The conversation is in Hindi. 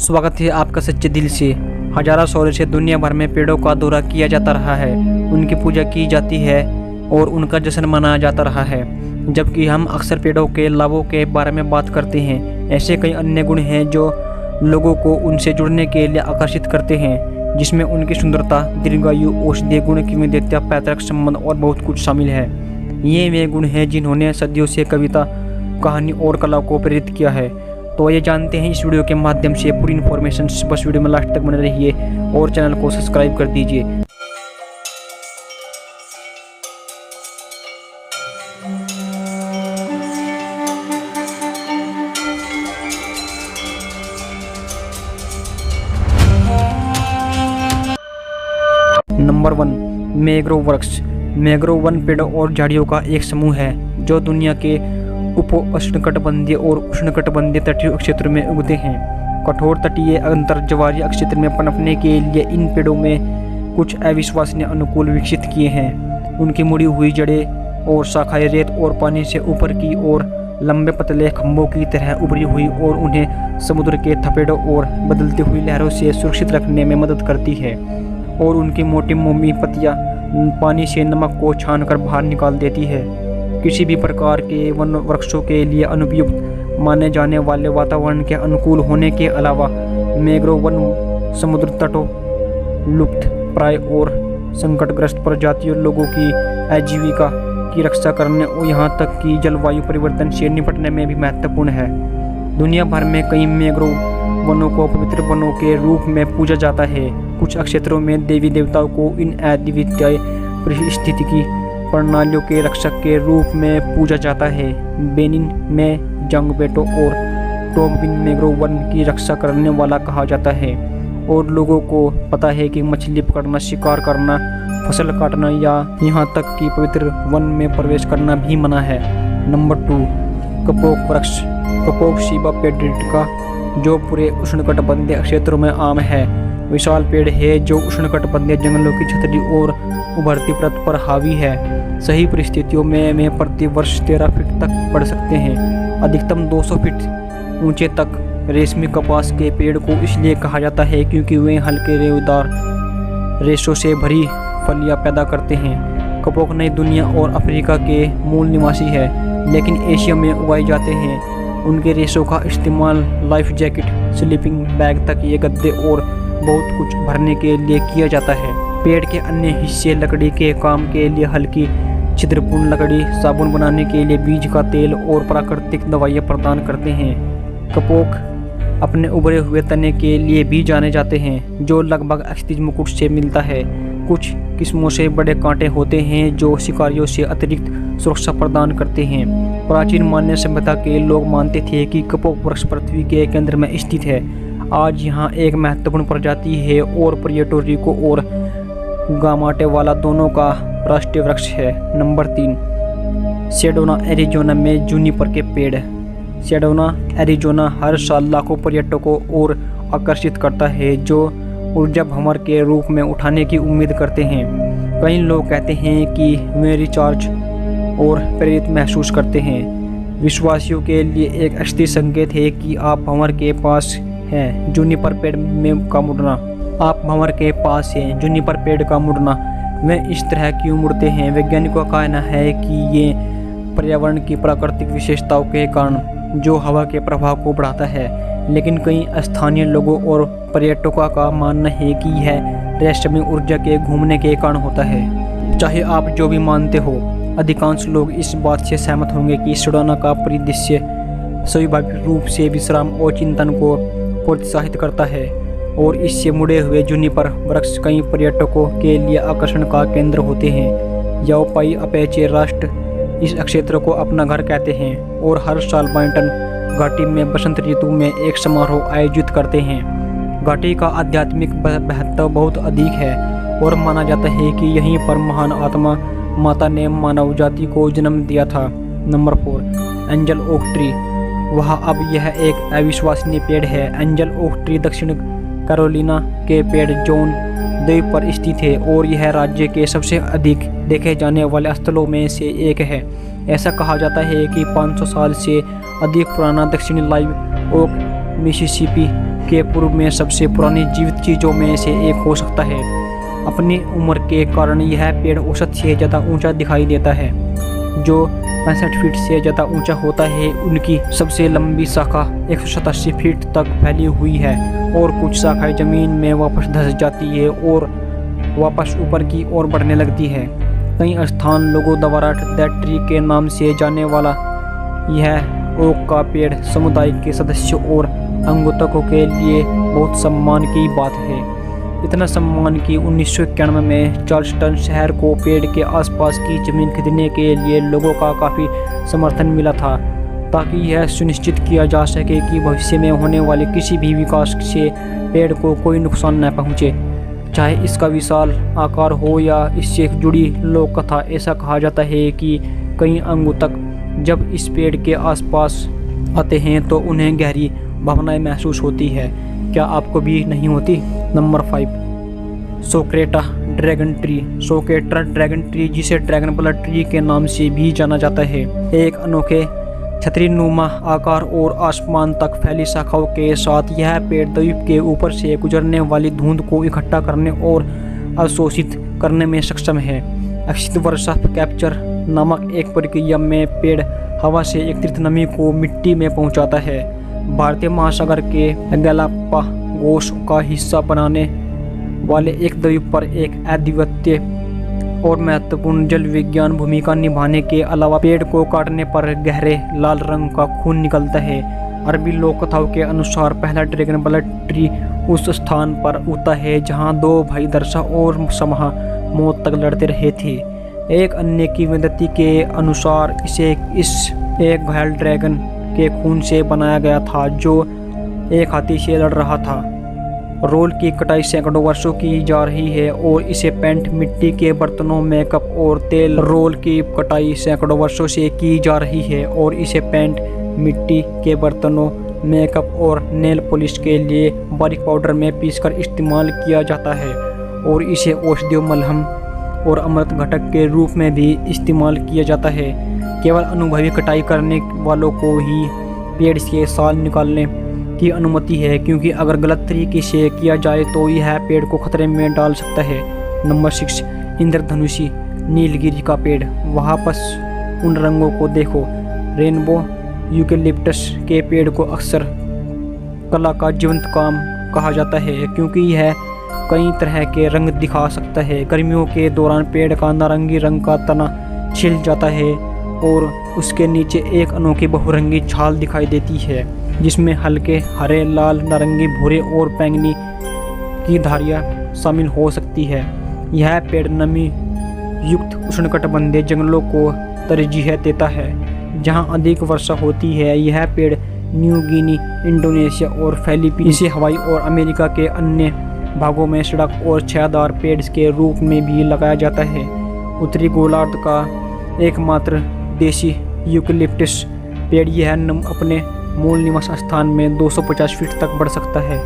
स्वागत है आपका सच्चे दिल से। हजारों सालों से दुनिया भर में पेड़ों का दौरा किया जाता रहा है, उनकी पूजा की जाती है और उनका जश्न मनाया जाता रहा है। जबकि हम अक्सर पेड़ों के लाभों के बारे में बात करते हैं, ऐसे कई अन्य गुण हैं जो लोगों को उनसे जुड़ने के लिए आकर्षित करते हैं, जिसमें उनकी सुंदरता, दीर्घायु, औषधीय गुण की वैधता, पैतृक संबंध और बहुत कुछ शामिल है। ये वे गुण हैं जिन्होंने सदियों से कविता, कहानी और कला को प्रेरित किया है। तो ये जानते हैं इस वीडियो के माध्यम से पूरी इन्फॉर्मेशन। बस वीडियो में लास्ट तक बने रहिए और चैनल को सब्सक्राइब कर दीजिए। नंबर 1, मैंग्रोव वृक्ष। मैंग्रोव वन पेड़ों और झाड़ियों का एक समूह है जो दुनिया के उपोष्णकटिबंधीय और उष्णकटिबंधीय तटीय क्षेत्र में उगते हैं। कठोर तटीय अंतर ज्वारीय क्षेत्र में पनपने के लिए इन पेड़ों में कुछ अविश्वसनीय अनुकूल विकसित किए हैं। उनकी मुड़ी हुई जड़ें और शाखाएं रेत और पानी से ऊपर की ओर लंबे पतले खंभों की तरह उभरी हुई और उन्हें समुद्र के थपेड़ों और बदलती हुई लहरों से सुरक्षित रखने में मदद करती है। और उनकी मोटी मोमी पत्तियां पानी से नमक को छानकर बाहर निकाल देती है। किसी भी प्रकार के वन वृक्षों के लिए अनुपयुक्त माने जाने वाले वातावरण के अनुकूल होने के अलावा मैंग्रोव वन समुद्र तटों, लुप्त प्राय और संकटग्रस्त प्रजातियों लोगों की आजीविका की रक्षा करने और यहाँ तक कि जलवायु परिवर्तन से निपटने में भी महत्वपूर्ण है। दुनिया भर में कई मैंग्रोव वनों को पवित्र वनों के रूप में पूजा जाता है। कुछ क्षेत्रों में देवी देवताओं को इन अद्वितीय पारिस्थितिकी प्रणालियों के रक्षक के रूप में पूजा जाता है। बेनिन में जंगबेटो और टोगबिन मैंग्रोव वन की रक्षा करने वाला कहा जाता है और लोगों को पता है कि मछली पकड़ना, शिकार करना, फसल काटना या यहाँ तक कि पवित्र वन में प्रवेश करना भी मना है। नंबर 2, कपोक वृक्ष। कपोक शिबा पेड्रिटिका जो पूरे उष्णकटिबंधीय क्षेत्रों में आम है, विशाल पेड़ है जो उष्णकटिबंधीय जंगलों की छतरी और उभरती परत पर हावी है। सही परिस्थितियों में वे प्रति वर्ष 13 फीट तक बढ़ सकते हैं, अधिकतम 200 फीट ऊंचे तक। रेशमी कपास के पेड़ को इसलिए कहा जाता है क्योंकि वे हल्के रेशेदार रेशों से भरी फलियां पैदा करते हैं। कपोक नई दुनिया और अफ्रीका के मूल निवासी है, लेकिन एशिया में उगाए जाते हैं। उनके रेशों का इस्तेमाल लाइफ जैकेट, स्लीपिंग बैग तक ये गद्दे और बहुत कुछ भरने के लिए किया जाता है। पेड़ के अन्य हिस्से लकड़ी के काम के लिए हल्की छिद्रपूर्ण लकड़ी, साबुन बनाने के लिए बीज का तेल और प्राकृतिक दवाइयाँ प्रदान करते हैं। कपोक अपने उभरे हुए तने के लिए भी जाने जाते हैं जो लगभग क्षैतिज मुकुट से मिलता है। कुछ किस्मों से बड़े कांटे होते हैं जो शिकारियों से अतिरिक्त सुरक्षा प्रदान करते हैं। प्राचीन मानव सभ्यता के लोग मानते थे कि कपोक वृक्ष पृथ्वी के केंद्र में स्थित है। आज यहाँ एक महत्वपूर्ण प्रजाति है और पुएर्टो रिको और ग्वाटेमाला दोनों का राष्ट्रीय वृक्ष है। नंबर 3, सेडोना एरिजोना में जूनिपर के पेड़। सेडोना एरिजोना हर साल लाखों पर्यटकों और आकर्षित करता है जो ऊर्जा भंवर के रूप में उठाने की उम्मीद करते हैं। कई लोग कहते हैं कि वे रिचार्ज और प्रेरित महसूस करते हैं। विश्वासियों के लिए एक अस्थि संकेत है कि आप भंवर के पास हैं। जूनिपर पेड़ में का मुड़ना। आप भंवर के पास हैं, जूनिपर पेड़ का मुड़ना। वे इस तरह क्यों मुड़ते हैं? वैज्ञानिकों का कहना है कि ये पर्यावरण की प्राकृतिक विशेषताओं के कारण जो हवा के प्रभाव को बढ़ाता है, लेकिन कई स्थानीय लोगों और पर्यटकों का मानना है कि यह रहस्यमय ऊर्जा के घूमने के कारण होता है। चाहे आप जो भी मानते हो, अधिकांश लोग इस बात से सहमत होंगे कि सेडोना का परिदृश्य स्वाभाविक रूप से विश्राम और चिंतन को प्रोत्साहित करता है और इससे मुड़े हुए जूनिपर वृक्ष कई पर्यटकों के लिए आकर्षण का केंद्र होते हैं। याओपाई अपेचे राष्ट्र इस क्षेत्र को अपना घर कहते हैं और हर साल बाइटन घाटी में बसंत ऋतु में एक समारोह आयोजित करते हैं। घाटी का आध्यात्मिक महत्व बहुत अधिक है और माना जाता है कि यहीं पर महान आत्मा माता ने मानव जाति को जन्म दिया था। Number 4, angel oak tree. वह अब यह एक अविश्वसनीय पेड़ है। एंजल ओक ट्री दक्षिण कैरोलिना के पेड़ जॉन द्वीप पर स्थित है और यह राज्य के सबसे अधिक देखे जाने वाले स्थलों में से एक है। ऐसा कहा जाता है कि 500 साल से अधिक पुराना दक्षिणी लाइव ओक मिसिसिपी के पूर्व में सबसे पुरानी जीवित चीज़ों में से एक हो सकता है। अपनी उम्र के कारण यह पेड़ औसत से ज़्यादा ऊंचा दिखाई देता है, जो 65 फीट से ज़्यादा ऊंचा होता है। उनकी सबसे लंबी शाखा 187 फीट तक फैली हुई है और कुछ शाखाएं ज़मीन में वापस धंस जाती है और वापस ऊपर की ओर बढ़ने लगती है। कई स्थान लोगों द्वारा दैट ट्री के नाम से जाने वाला यह ओक का पेड़ समुदाय के सदस्यों और अंगोतकों के लिए बहुत सम्मान की बात है। इतना सम्मान कि 1991 में चार्ल्सटन शहर को पेड़ के आसपास की ज़मीन खरीदने के लिए लोगों का काफ़ी समर्थन मिला था, ताकि यह सुनिश्चित किया जा सके कि भविष्य में होने वाले किसी भी विकास से पेड़ को कोई नुकसान न पहुँचे, चाहे इसका विशाल आकार हो या इससे जुड़ी लोक कथा। ऐसा कहा जाता है कि कई अंगोतक जब इस पेड़ के आसपास आते हैं तो उन्हें गहरी भावनाएं महसूस होती है। क्या आपको भी नहीं होती? Number 5, Socotra dragon tree. Socotra dragon tree, जिसे ड्रैगन ब्लड ट्री के नाम से भी जाना जाता है, एक अनोखे छतरीनुमा आकार और आसमान तक फैली शाखाओं के साथ यह पेड़ द्वीप के ऊपर से गुजरने वाली धुंध को इकट्ठा करने और अवशोषित करने में सक्षम है। अक्षित वर्षा कैप्चर नामक एक प्रक्रिया में पेड़ हवा से एकत्रित नमी को मिट्टी में पहुंचाता है। भारतीय महासागर के गैलापागोस का हिस्सा बनाने वाले एक द्वीप पर एक अद्वितीय और महत्वपूर्ण जल विज्ञान भूमिका निभाने के अलावा पेड़ को काटने पर गहरे लाल रंग का खून निकलता है। अरबी लोक कथाओं के अनुसार पहला ड्रैगन ब्लड ट्री उस स्थान पर उगता है जहां दो भाई दर्शा और समाह मौत तक लड़ते रहे थे। एक अन्य किंवदंती के अनुसार इसे एक घायल ड्रैगन के खून से बनाया गया था जो एक हाथी से लड़ रहा था। रोल की कटाई सैकड़ों वर्षों की जा रही है और इसे पेंट, मिट्टी के बर्तनों, मेकअप और तेल। रोल की कटाई सैकड़ों वर्षों से की जा रही है और इसे पेंट, मिट्टी के बर्तनों, मेकअप और नेल पॉलिश के लिए बारीक पाउडर में पीसकर इस्तेमाल किया जाता है और इसे औषधीय मलहम और अमृत घटक के रूप में भी इस्तेमाल किया जाता है। केवल अनुभवी कटाई करने वालों को ही पेड़ से साल निकालने की अनुमति है, क्योंकि अगर गलत तरीके से किया जाए तो यह पेड़ को खतरे में डाल सकता है। नंबर 6, इंद्रधनुषी नीलगिरी का पेड़। वहाँ बस उन रंगों को देखो। रेनबो यूकेलिप्टस के पेड़ को अक्सर कला का जीवंत काम कहा जाता है, क्योंकि यह कई तरह के रंग दिखा सकता है। गर्मियों के दौरान पेड़ का नारंगी रंग का तना छिल जाता है और उसके नीचे एक अनोखी बहुरंगी छाल दिखाई देती है, जिसमें हल्के हरे, लाल, नारंगी, भूरे और बैंगनी की धारियाँ शामिल हो सकती है। यह पेड़ नमी युक्त उष्णकटिबंधीय जंगलों को तरजीह देता है जहाँ अधिक वर्षा होती है। यह पेड़ न्यू गिनी, इंडोनेशिया और फिलीपींस, इसे हवाई और अमेरिका के अन्य भागों में सड़क और छायादार पेड़ के रूप में भी लगाया जाता है। उत्तरी गोलार्ध का एकमात्र देशी यूकेलिप्टस पेड़ यह अपने मूल निवास स्थान में 250 फीट तक बढ़ सकता है।